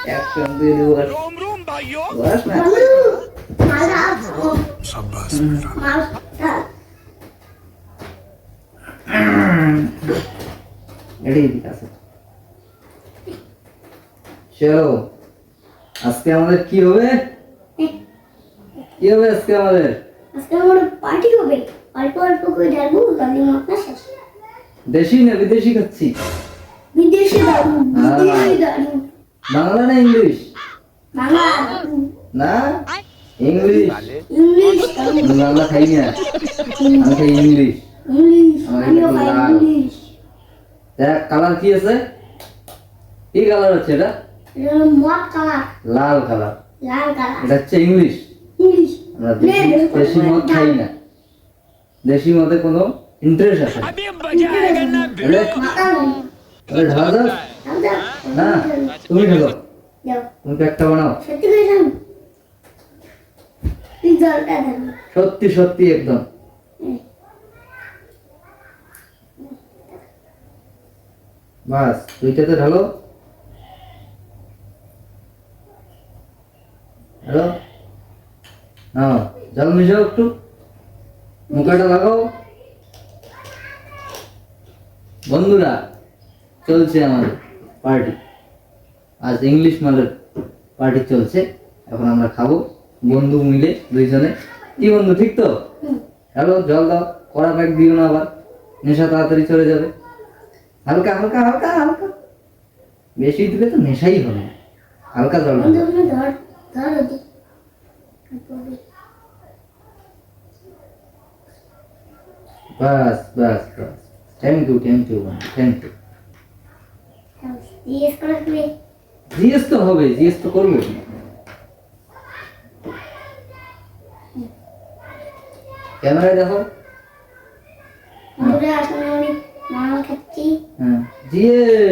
Action দিয়ে দেবো আর रोम रोम भाइयों বস না शाबाश बेटा এটাই ঠিক আছে চলো আজকে আমাদের কি হবে আজকে আমাদের আজকে আমার পার্টি হবে অল্প অল্প করে ঢালবো তাহলে মাথা শেষ দেশি না বিদেশি খাচ্ছি বিদেশি দারু বিদেশি দারু বাংলা না ইংলিশ বাংলা না ইংলিশ ইংলিশ আমি বাংলা খাই না আমি খাই ইংলিশ ইংলিশ আমার আমিও এটা খাই লাল। ইংলিশ দেখ কালার কি আছে কি কালার হচ্ছে এটা এটা হলো মদ কালার লাল কালার লাল কালার এটা হচ্ছে ইংলিশ ইংলিশ আমরা দেশি মদ খাই না দেশি মদে কোনো ইন্টারেস্ট আছে না। अभी मजा आएगा ना তাহলে মাথা নেই তাহলে ঢালা দাও না তুমি ঢালো যাও তুমি একটা বানাও সত্যি করে যাও তুই জলটা দেন সত্যি সত্যি একদম বাস দুইটাতে ঢালো হ্যালো না জল মিশাও একটু মুখটা লাগাও বন্ধুরা চলছে আমাদের পার্টি আজ ইংলিশ মালের পার্টি চলছে এখন আমরা খাবো বন্ধু মিলে দুইজনে কি বন্ধু ঠিক তো হ্যালো জল দাও কড়া প্যাক দিও না আবার নেশা তাড়াতাড়ি চলে যাবে হালকা হালকা হালকা হালকা বেশি দিলে তো নেশাই হবে না। হালকা জল দাও বন্ধু ধর ধর ওদি বাস বাস বাস thank you thank you thank you জিজ্ঞেস করে তুমি জিএস তো হবে জিএস তো করবো ক্যামেরায় দেখো বন্ধুরা আসলে আমি মাল খাচ্ছি হ্যাঁ জিএস